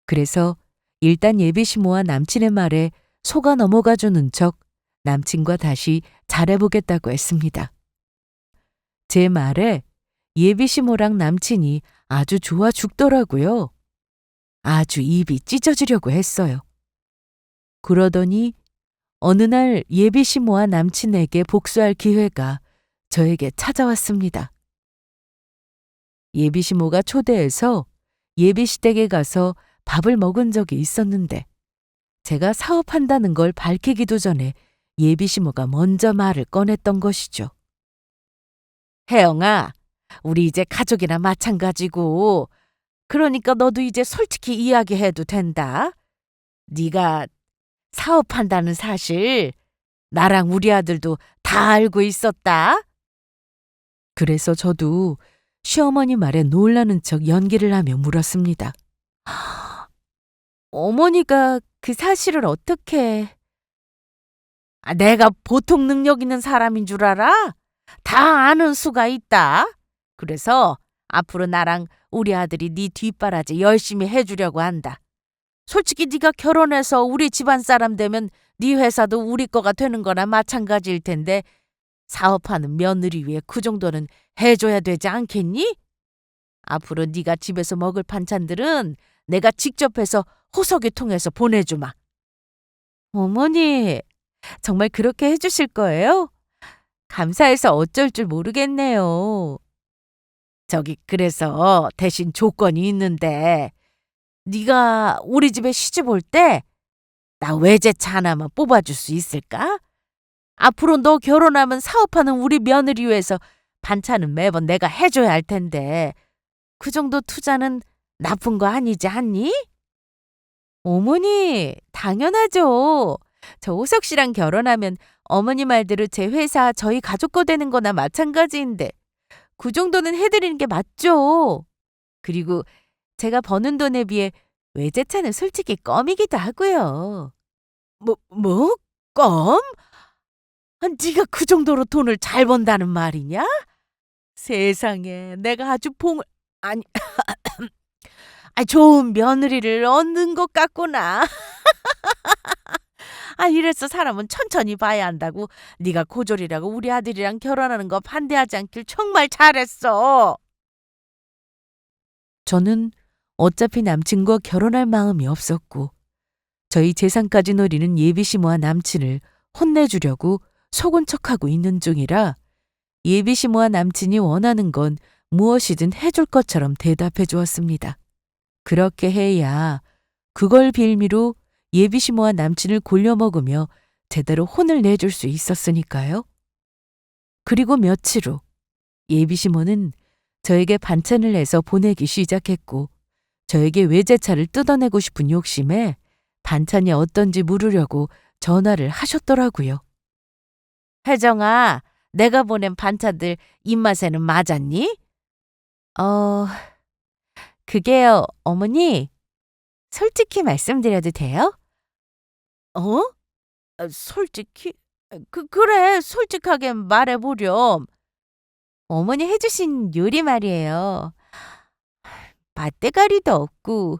그래서 일단 예비시모와 남친의 말에 속아 넘어가 주는 척 남친과 다시 잘해보겠다고 했습니다. 제 말에 예비시모랑 남친이 아주 좋아 죽더라고요. 아주 입이 찢어지려고 했어요. 그러더니 어느 날 예비시모와 남친에게 복수할 기회가 저에게 찾아왔습니다. 예비시모가 초대해서 예비시댁에 가서 밥을 먹은 적이 있었는데 제가 사업한다는 걸 밝히기도 전에 예비시모가 먼저 말을 꺼냈던 것이죠. 혜영아, 우리 이제 가족이나 마찬가지고 그러니까 너도 이제 솔직히 이야기해도 된다. 네가 사업한다는 사실 나랑 우리 아들도 다 알고 있었다. 그래서 저도 시어머니 말에 놀라는 척 연기를 하며 물었습니다. 어머니가 그 사실을 어떻게... 내가 보통 능력 있는 사람인 줄 알아? 다 아는 수가 있다. 그래서 앞으로 나랑 우리 아들이 네 뒷바라지 열심히 해주려고 한다. 솔직히 네가 결혼해서 우리 집안 사람 되면 네 회사도 우리 거가 되는 거나 마찬가지일 텐데 사업하는 며느리 위해 그 정도는 해줘야 되지 않겠니? 앞으로 네가 집에서 먹을 반찬들은 내가 직접 해서 호석이 통해서 보내주마. 어머니, 정말 그렇게 해주실 거예요? 감사해서 어쩔 줄 모르겠네요. 저기 그래서 대신 조건이 있는데 네가 우리 집에 시집 올 때 나 외제차 하나만 뽑아줄 수 있을까? 앞으로 너 결혼하면 사업하는 우리 며느리 위해서 반찬은 매번 내가 해줘야 할 텐데 그 정도 투자는 나쁜 거 아니지 않니? 어머니, 당연하죠. 저 호석 씨랑 결혼하면 어머니 말대로 제 회사 저희 가족 거 되는 거나 마찬가지인데 그 정도는 해드리는 게 맞죠. 그리고 제가 버는 돈에 비해 외제차는 솔직히 껌이기도 하고요. 뭐? 껌? 네가 그 정도로 돈을 잘 번다는 말이냐? 세상에, 내가 아주 아니, 좋은 며느리를 얻는 것 같구나. 이래서 사람은 천천히 봐야 한다고. 네가 고졸이라고 우리 아들이랑 결혼하는 거 반대하지 않길 정말 잘했어. 저는 어차피 남친과 결혼할 마음이 없었고 저희 재산까지 노리는 예비시모와 남친을 혼내주려고 속은 척하고 있는 중이라 예비시모와 남친이 원하는 건 무엇이든 해줄 것처럼 대답해 주었습니다. 그렇게 해야 그걸 빌미로 예비시모와 남친을 골려먹으며 제대로 혼을 내줄 수 있었으니까요. 그리고 며칠 후 예비시모는 저에게 반찬을 내서 보내기 시작했고 저에게 외제차를 뜯어내고 싶은 욕심에 반찬이 어떤지 물으려고 전화를 하셨더라고요. 혜정아, 내가 보낸 반찬들 입맛에는 맞았니? 그게요, 어머니. 솔직히 말씀드려도 돼요? 솔직히? 그래, 솔직하게 말해보렴. 어머니 해주신 요리 말이에요. 맛대가리도 없고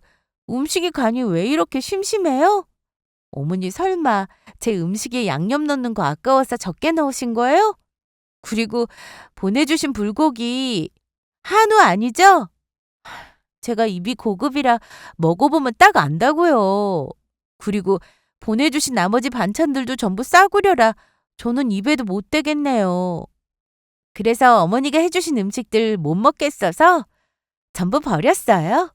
음식이 간이 왜 이렇게 심심해요? 어머니 설마 제 음식에 양념 넣는 거 아까워서 적게 넣으신 거예요? 그리고 보내주신 불고기 한우 아니죠? 제가 입이 고급이라 먹어보면 딱 안다고요. 그리고 보내주신 나머지 반찬들도 전부 싸구려라 저는 입에도 못 대겠네요. 그래서 어머니가 해주신 음식들 못 먹겠어서 전부 버렸어요.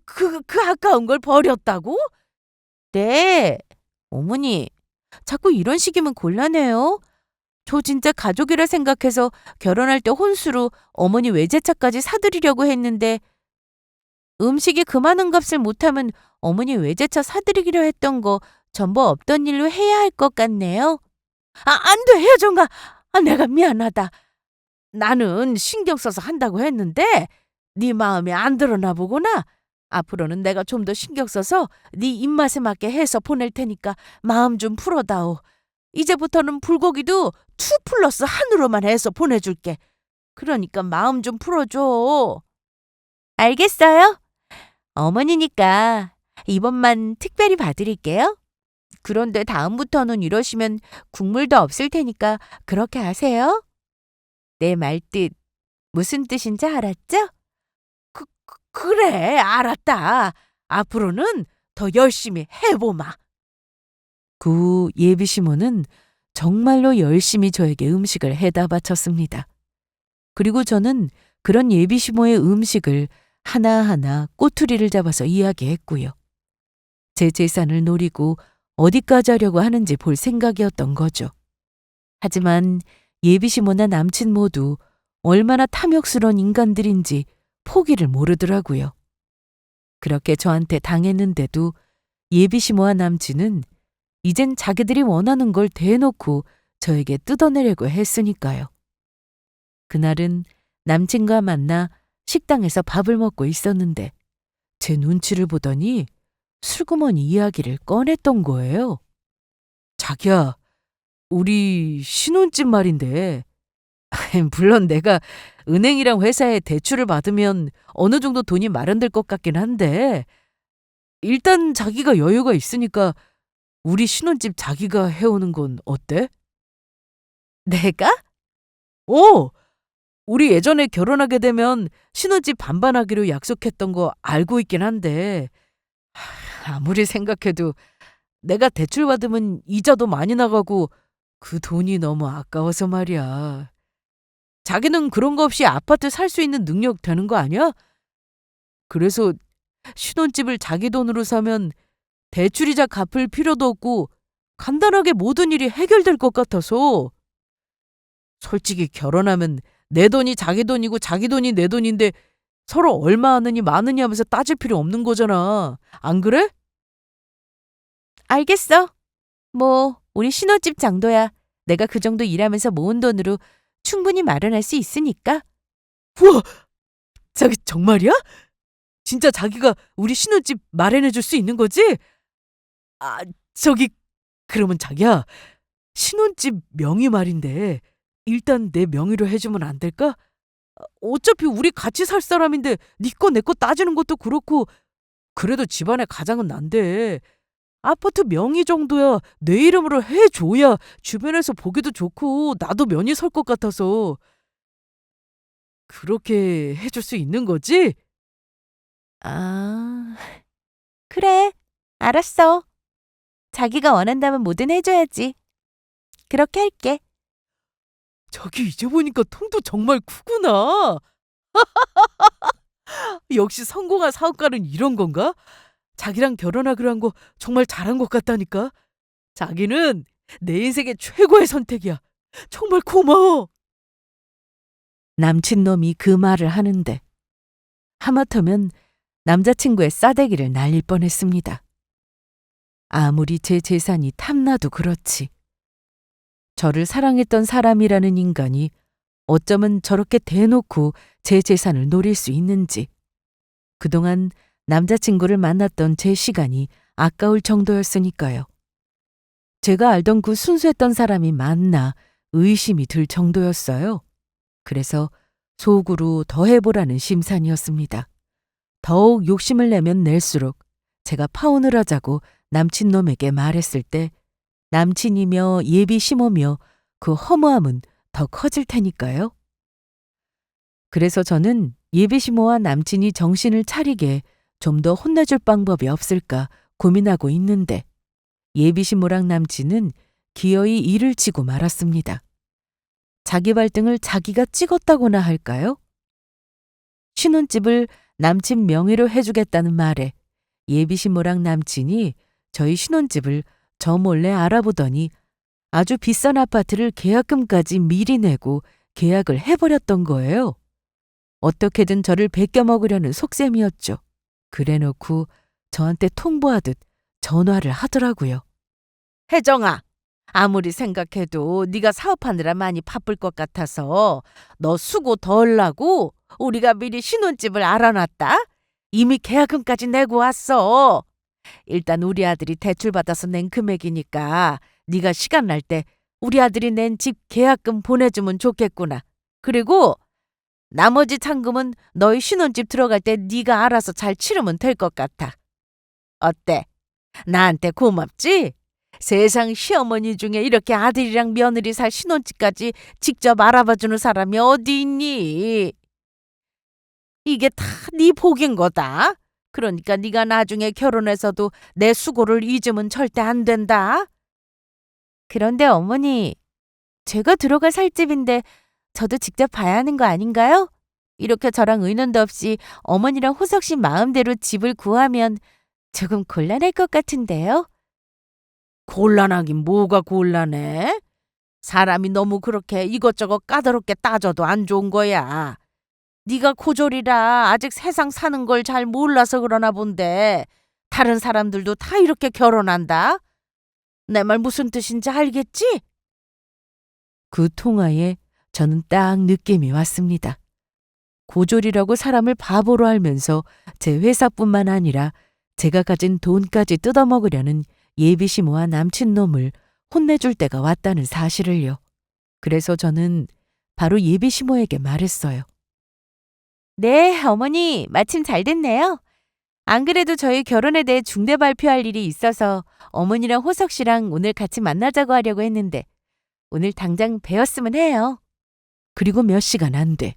그 아까운 걸 버렸다고? 네. 어머니, 자꾸 이런 식이면 곤란해요. 저 진짜 가족이라 생각해서 결혼할 때 혼수로 어머니 외제차까지 사드리려고 했는데 음식이 그 많은 값을 못하면 어머니 외제차 사드리기로 했던 거 전부 없던 일로 해야 할 것 같네요. 안 돼, 혜정아. 내가 미안하다. 나는 신경 써서 한다고 했는데 네 마음에 안 들었나 보구나. 앞으로는 내가 좀 더 신경 써서 네 입맛에 맞게 해서 보낼 테니까 마음 좀 풀어다오. 이제부터는 불고기도 2+1으로만 해서 보내줄게. 그러니까 마음 좀 풀어줘. 알겠어요. 어머니니까 이번만 특별히 봐드릴게요. 그런데 다음부터는 이러시면 국물도 없을 테니까 그렇게 하세요. 내 말뜻 무슨 뜻인지 알았죠? 그래, 알았다. 앞으로는 더 열심히 해보마. 그 후 예비 시모는 정말로 열심히 저에게 음식을 해다 바쳤습니다. 그리고 저는 그런 예비 시모의 음식을 하나하나 꼬투리를 잡아서 이야기했고요. 제 재산을 노리고 어디까지 하려고 하는지 볼 생각이었던 거죠. 하지만 예비 시모나 남친 모두 얼마나 탐욕스러운 인간들인지 포기를 모르더라고요. 그렇게 저한테 당했는데도 예비 시모와 남친은 이젠 자기들이 원하는 걸 대놓고 저에게 뜯어내려고 했으니까요. 그날은 남친과 만나 식당에서 밥을 먹고 있었는데 제 눈치를 보더니 슬그머니 이야기를 꺼냈던 거예요. 자기야, 우리 신혼집 말인데 물론 내가 은행이랑 회사에 대출을 받으면 어느 정도 돈이 마련될 것 같긴 한데 일단 자기가 여유가 있으니까 우리 신혼집 자기가 해오는 건 어때? 내가? 우리 예전에 결혼하게 되면 신혼집 반반하기로 약속했던 거 알고 있긴 한데 아무리 생각해도 내가 대출 받으면 이자도 많이 나가고 그 돈이 너무 아까워서 말이야. 자기는 그런 거 없이 아파트 살 수 있는 능력 되는 거 아니야? 그래서 신혼집을 자기 돈으로 사면 대출이자 갚을 필요도 없고 간단하게 모든 일이 해결될 것 같아서. 솔직히 결혼하면 내 돈이 자기 돈이고 자기 돈이 내 돈인데 서로 얼마 하느니 마느니 하면서 따질 필요 없는 거잖아. 안 그래? 알겠어. 뭐 우리 신혼집 정도야 내가 그 정도 일하면서 모은 돈으로 충분히 마련할 수 있으니까. 우와! 자기 정말이야? 진짜 자기가 우리 신혼집 마련해 줄 수 있는 거지? 아, 저기 그러면 자기야, 신혼집 명의 말인데 일단 내 명의로 해주면 안 될까? 어차피 우리 같이 살 사람인데 네 거 내 거 따지는 것도 그렇고 그래도 집안의 가장은 난데 아파트 명의 정도야 내 이름으로 해줘야 주변에서 보기도 좋고 나도 면이 설 것 같아서. 그렇게 해줄 수 있는 거지? 아, 그래. 알았어. 자기가 원한다면 뭐든 해줘야지. 그렇게 할게. 저기 이제 보니까 통도 정말 크구나. 역시 성공한 사업가는 이런 건가? 자기랑 결혼하기로 한 거 정말 잘한 것 같다니까. 자기는 내 인생의 최고의 선택이야. 정말 고마워. 남친놈이 그 말을 하는데 하마터면 남자친구의 싸대기를 날릴 뻔했습니다. 아무리 제 재산이 탐나도 그렇지. 저를 사랑했던 사람이라는 인간이 어쩌면 저렇게 대놓고 제 재산을 노릴 수 있는지. 그동안 남자친구를 만났던 제 시간이 아까울 정도였으니까요. 제가 알던 그 순수했던 사람이 맞나 의심이 들 정도였어요. 그래서 속으로 더 해보라는 심산이었습니다. 더욱 욕심을 내면 낼수록 제가 파혼을 하자고 남친놈에게 말했을 때 남친이며 예비 시모며 그 허무함은 더 커질 테니까요. 그래서 저는 예비 시모와 남친이 정신을 차리게 좀 더 혼내줄 방법이 없을까 고민하고 있는데 예비 시모랑 남친은 기어이 일을 치고 말았습니다. 자기 발등을 자기가 찍었다고나 할까요? 신혼집을 남친 명의로 해주겠다는 말에 예비 시모랑 남친이 저희 신혼집을 저 몰래 알아보더니 아주 비싼 아파트를 계약금까지 미리 내고 계약을 해버렸던 거예요. 어떻게든 저를 베껴먹으려는 속셈이었죠. 그래놓고 저한테 통보하듯 전화를 하더라고요. 혜정아, 아무리 생각해도 네가 사업하느라 많이 바쁠 것 같아서 너 수고 덜 나고 우리가 미리 신혼집을 알아놨다. 이미 계약금까지 내고 왔어. 일단 우리 아들이 대출받아서 낸 금액이니까 네가 시간 날 때 우리 아들이 낸 집 계약금 보내주면 좋겠구나. 그리고 나머지 잔금은 너희 신혼집 들어갈 때 네가 알아서 잘 치르면 될 것 같아. 어때? 나한테 고맙지? 세상 시어머니 중에 이렇게 아들이랑 며느리 살 신혼집까지 직접 알아봐주는 사람이 어디 있니? 이게 다 네 복인 거다. 그러니까 네가 나중에 결혼해서도 내 수고를 잊으면 절대 안 된다. 그런데 어머니, 제가 들어갈 살집인데 저도 직접 봐야 하는 거 아닌가요? 이렇게 저랑 의논도 없이 어머니랑 호석 씨 마음대로 집을 구하면 조금 곤란할 것 같은데요? 곤란하긴 뭐가 곤란해? 사람이 너무 그렇게 이것저것 까다롭게 따져도 안 좋은 거야. 네가 고졸이라 아직 세상 사는 걸 잘 몰라서 그러나 본데 다른 사람들도 다 이렇게 결혼한다? 내 말 무슨 뜻인지 알겠지? 그 통화에 저는 딱 느낌이 왔습니다. 고졸이라고 사람을 바보로 알면서 제 회사뿐만 아니라 제가 가진 돈까지 뜯어먹으려는 예비시모와 남친놈을 혼내줄 때가 왔다는 사실을요. 그래서 저는 바로 예비시모에게 말했어요. 네, 어머니, 마침 잘 됐네요. 안 그래도 저희 결혼에 대해 중대 발표할 일이 있어서 어머니랑 호석 씨랑 오늘 같이 만나자고 하려고 했는데 오늘 당장 뵈었으면 해요. 그리고 몇 시간 안 돼.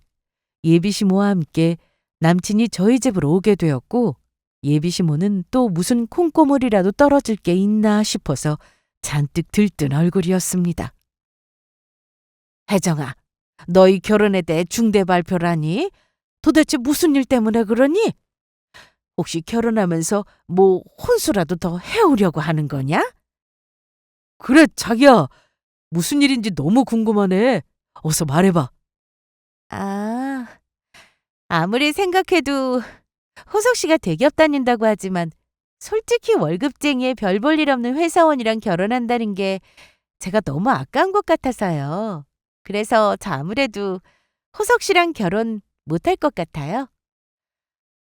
예비시모와 함께 남친이 저희 집으로 오게 되었고 예비시모는 또 무슨 콩고물이라도 떨어질 게 있나 싶어서 잔뜩 들뜬 얼굴이었습니다. 혜정아, 너희 결혼에 대해 중대 발표라니? 도대체 무슨 일 때문에 그러니? 혹시 결혼하면서 뭐 혼수라도 더 해오려고 하는 거냐? 그래, 자기야. 무슨 일인지 너무 궁금하네. 어서 말해봐. 아, 아무리 생각해도 호석 씨가 대기업 다닌다고 하지만 솔직히 월급쟁이에 별 볼 일 없는 회사원이랑 결혼한다는 게 제가 너무 아까운 것 같아서요. 그래서 저 아무래도 호석 씨랑 결혼 못할 것 같아요.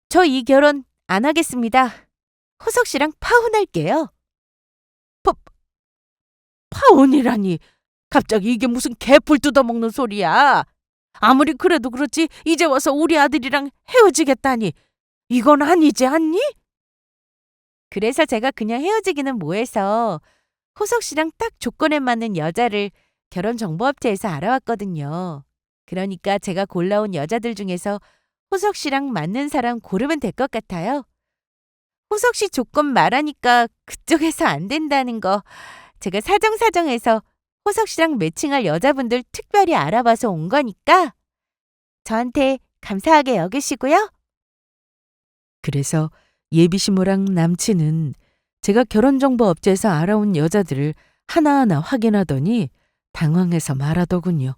저 이 결혼 안 하겠습니다. 호석 씨랑 파혼할게요. 파혼이라니. 갑자기 이게 무슨 개풀 뜯어먹는 소리야. 아무리 그래도 그렇지 이제 와서 우리 아들이랑 헤어지겠다니. 이건 아니지 않니? 그래서 제가 그냥 헤어지기는 뭐해서 호석 씨랑 딱 조건에 맞는 여자를 결혼정보업체에서 알아왔거든요. 그러니까 제가 골라온 여자들 중에서 호석 씨랑 맞는 사람 고르면 될 것 같아요. 호석 씨 조건 말하니까 그쪽에서 안 된다는 거 제가 사정사정해서 호석 씨랑 매칭할 여자분들 특별히 알아봐서 온 거니까 저한테 감사하게 여기시고요. 그래서 예비시모랑 남친은 제가 결혼정보업체에서 알아온 여자들을 하나하나 확인하더니 당황해서 말하더군요.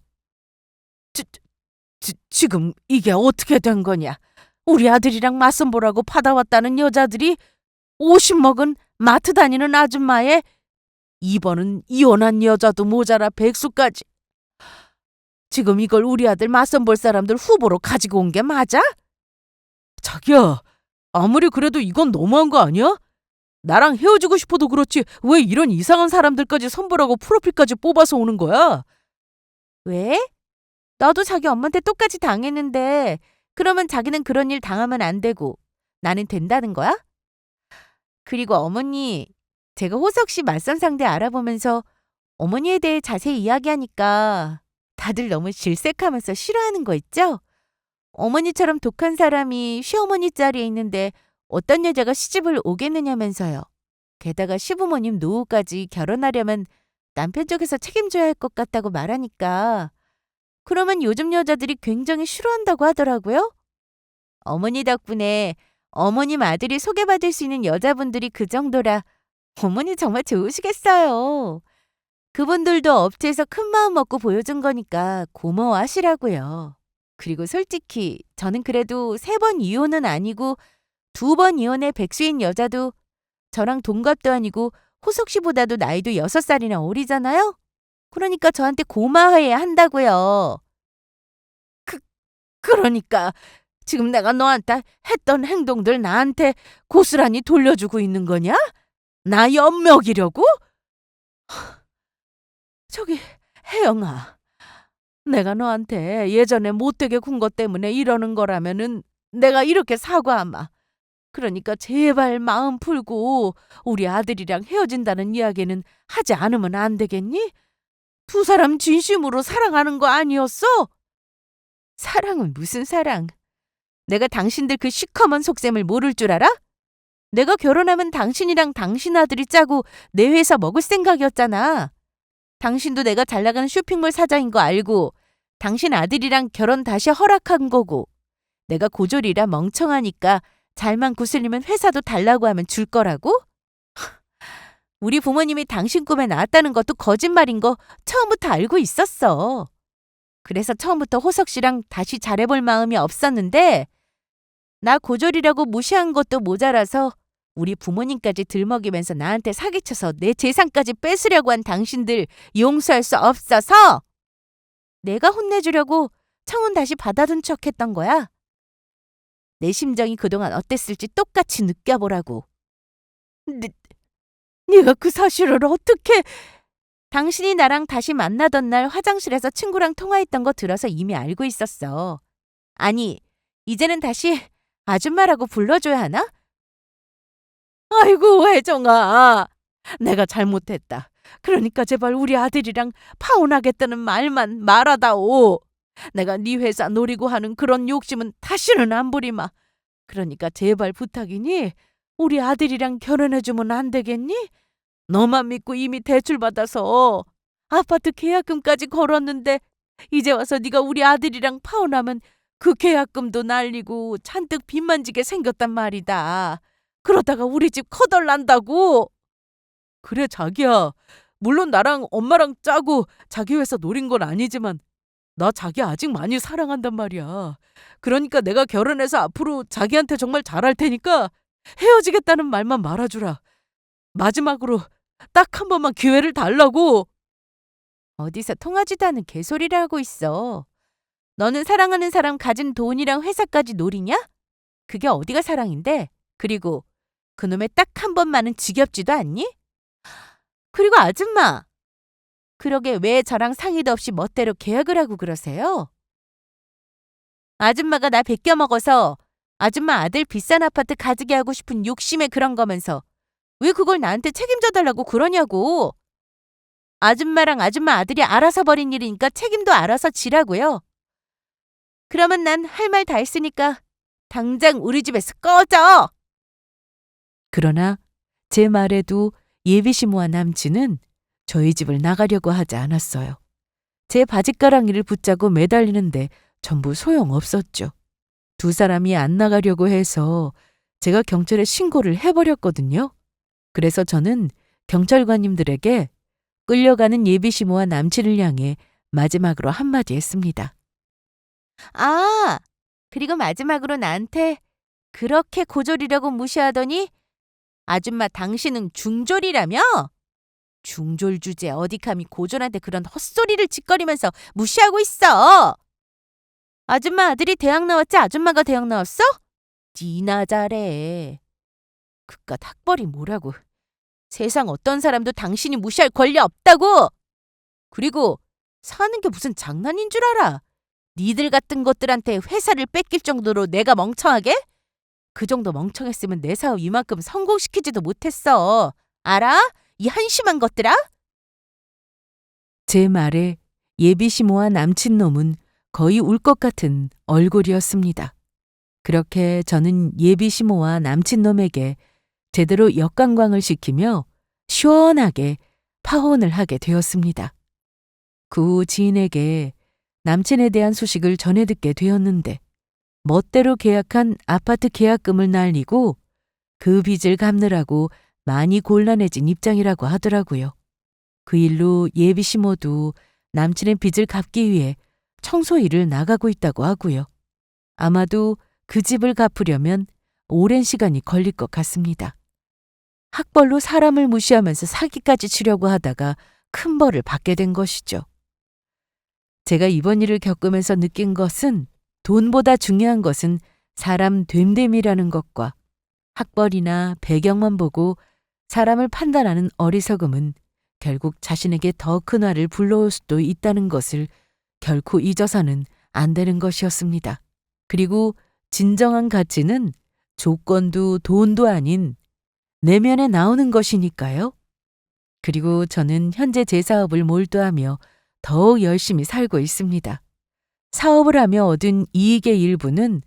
지금 이게 어떻게 된 거냐? 우리 아들이랑 맞선 보라고 받아왔다는 여자들이 50 먹은 마트 다니는 아줌마에 이번은 이혼한 여자도 모자라 백수까지. 지금 이걸 우리 아들 맞선 볼 사람들 후보로 가지고 온 게 맞아? 자기야, 아무리 그래도 이건 너무한 거 아니야? 나랑 헤어지고 싶어도 그렇지 왜 이런 이상한 사람들까지 선보라고 프로필까지 뽑아서 오는 거야? 왜? 나도 자기 엄마한테 똑같이 당했는데 그러면 자기는 그런 일 당하면 안 되고 나는 된다는 거야? 그리고 어머니, 제가 호석 씨 맞선 상대 알아보면서 어머니에 대해 자세히 이야기하니까 다들 너무 질색하면서 싫어하는 거 있죠? 어머니처럼 독한 사람이 시어머니 자리에 있는데 어떤 여자가 시집을 오겠느냐면서요. 게다가 시부모님 노후까지 결혼하려면 남편 쪽에서 책임져야 할 것 같다고 말하니까 그러면 요즘 여자들이 굉장히 싫어한다고 하더라고요. 어머니 덕분에 어머님 아들이 소개받을 수 있는 여자분들이 그 정도라 어머니 정말 좋으시겠어요. 그분들도 업체에서 큰 마음 먹고 보여준 거니까 고마워하시라고요. 그리고 솔직히 저는 그래도 3번 이혼은 아니고 2번 이혼의 백수인 여자도 저랑 동갑도 아니고 호석 씨보다도 나이도 6살이나 어리잖아요? 그러니까 저한테 고마워해야 한다고요. 그러니까 지금 내가 너한테 했던 행동들 나한테 고스란히 돌려주고 있는 거냐? 나 엿먹이려고? 저기 혜영아, 내가 너한테 예전에 못되게 군 것 때문에 이러는 거라면은 내가 이렇게 사과하마. 그러니까 제발 마음 풀고 우리 아들이랑 헤어진다는 이야기는 하지 않으면 안 되겠니? 두 사람 진심으로 사랑하는 거 아니었어? 사랑은 무슨 사랑? 내가 당신들 그 시커먼 속셈을 모를 줄 알아? 내가 결혼하면 당신이랑 당신 아들이 짜고 내 회사 먹을 생각이었잖아. 당신도 내가 잘 나가는 쇼핑몰 사장인 거 알고 당신 아들이랑 결혼 다시 허락한 거고 내가 고졸이라 멍청하니까 잘만 구슬리면 회사도 달라고 하면 줄 거라고? 우리 부모님이 당신 꿈에 나왔다는 것도 거짓말인 거 처음부터 알고 있었어. 그래서 처음부터 호석 씨랑 다시 잘해볼 마음이 없었는데 나 고졸이라고 무시한 것도 모자라서 우리 부모님까지 들먹이면서 나한테 사기쳐서 내 재산까지 뺏으려고 한 당신들 용서할 수 없어서 내가 혼내주려고 청혼 다시 받아둔 척했던 거야. 내 심정이 그동안 어땠을지 똑같이 느껴보라고. 네가 그 사실을 어떻게... 당신이 나랑 다시 만나던 날 화장실에서 친구랑 통화했던 거 들어서 이미 알고 있었어. 아니, 이제는 다시 아줌마라고 불러줘야 하나? 아이고, 혜정아. 내가 잘못했다. 그러니까 제발 우리 아들이랑 파혼하겠다는 말만 말하다오. 내가 네 회사 노리고 하는 그런 욕심은 다시는 안 부리마. 그러니까 제발 부탁이니 우리 아들이랑 결혼해주면 안 되겠니? 너만 믿고 이미 대출받아서 아파트 계약금까지 걸었는데 이제 와서 네가 우리 아들이랑 파혼하면 그 계약금도 날리고 잔뜩 빚만 지게 생겼단 말이다. 그러다가 우리 집 커덜난다고. 그래 자기야. 물론 나랑 엄마랑 짜고 자기 회사 노린 건 아니지만 나 자기 아직 많이 사랑한단 말이야. 그러니까 내가 결혼해서 앞으로 자기한테 정말 잘할 테니까 헤어지겠다는 말만 말아주라. 마지막으로 딱 한 번만 기회를 달라고. 어디서 통하지도 않은 개소리를 하고 있어. 너는 사랑하는 사람 가진 돈이랑 회사까지 노리냐? 그게 어디가 사랑인데? 그리고 그놈의 딱 한 번만은 지겹지도 않니? 그리고 아줌마, 그러게 왜 저랑 상의도 없이 멋대로 계약을 하고 그러세요? 아줌마가 나 베껴먹어서 아줌마 아들 비싼 아파트 가지게 하고 싶은 욕심에 그런 거면서 왜 그걸 나한테 책임져 달라고 그러냐고. 아줌마랑 아줌마 아들이 알아서 벌인 일이니까 책임도 알아서 지라고요. 그러면 난 할 말 다 했으니까 당장 우리 집에서 꺼져. 그러나 제 말에도 예비시모와 남친은 저희 집을 나가려고 하지 않았어요. 제 바짓가랑이를 붙잡고 매달리는데 전부 소용없었죠. 두 사람이 안 나가려고 해서 제가 경찰에 신고를 해버렸거든요. 그래서 저는 경찰관님들에게 끌려가는 예비시모와 남친을 향해 마지막으로 한마디 했습니다. 아, 그리고 마지막으로 나한테 그렇게 고졸이라고 무시하더니 아줌마 당신은 중졸이라며? 중졸 주제 어디 감히 고졸한테 그런 헛소리를 짓거리면서 무시하고 있어. 아줌마 아들이 대학 나왔지 아줌마가 대학 나왔어? 니나 잘해. 그깟 학벌이 뭐라고. 세상 어떤 사람도 당신이 무시할 권리 없다고. 그리고 사는 게 무슨 장난인 줄 알아. 니들 같은 것들한테 회사를 뺏길 정도로 내가 멍청하게? 그 정도 멍청했으면 내 사업 이만큼 성공시키지도 못했어. 알아? 이 한심한 것들아? 제 말에 예비시모와 남친놈은 거의 울 것 같은 얼굴이었습니다. 그렇게 저는 예비시모와 남친놈에게 제대로 역관광을 시키며 시원하게 파혼을 하게 되었습니다. 그 후 지인에게 남친에 대한 소식을 전해 듣게 되었는데 멋대로 계약한 아파트 계약금을 날리고 그 빚을 갚느라고 많이 곤란해진 입장이라고 하더라고요. 그 일로 예비시모도 남친의 빚을 갚기 위해 청소 일을 나가고 있다고 하고요. 아마도 그 집을 갚으려면 오랜 시간이 걸릴 것 같습니다. 학벌로 사람을 무시하면서 사기까지 치려고 하다가 큰 벌을 받게 된 것이죠. 제가 이번 일을 겪으면서 느낀 것은 돈보다 중요한 것은 사람 됨됨이라는 것과 학벌이나 배경만 보고 사람을 판단하는 어리석음은 결국 자신에게 더 큰 화를 불러올 수도 있다는 것을 결코 잊어서는 안 되는 것이었습니다. 그리고 진정한 가치는 조건도 돈도 아닌 내면에 나오는 것이니까요. 그리고 저는 현재 제 사업을 몰두하며 더욱 열심히 살고 있습니다. 사업을 하며 얻은 이익의 일부는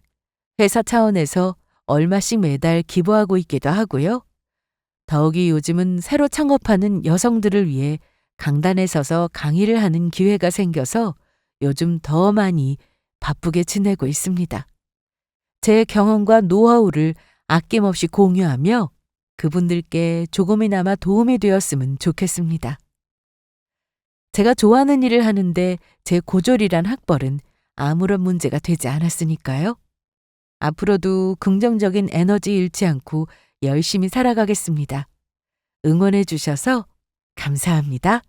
회사 차원에서 얼마씩 매달 기부하고 있기도 하고요. 더욱이 요즘은 새로 창업하는 여성들을 위해 강단에 서서 강의를 하는 기회가 생겨서 요즘 더 많이 바쁘게 지내고 있습니다. 제 경험과 노하우를 아낌없이 공유하며 그분들께 조금이나마 도움이 되었으면 좋겠습니다. 제가 좋아하는 일을 하는데 제 고졸이란 학벌은 아무런 문제가 되지 않았으니까요. 앞으로도 긍정적인 에너지 잃지 않고 열심히 살아가겠습니다. 응원해 주셔서 감사합니다.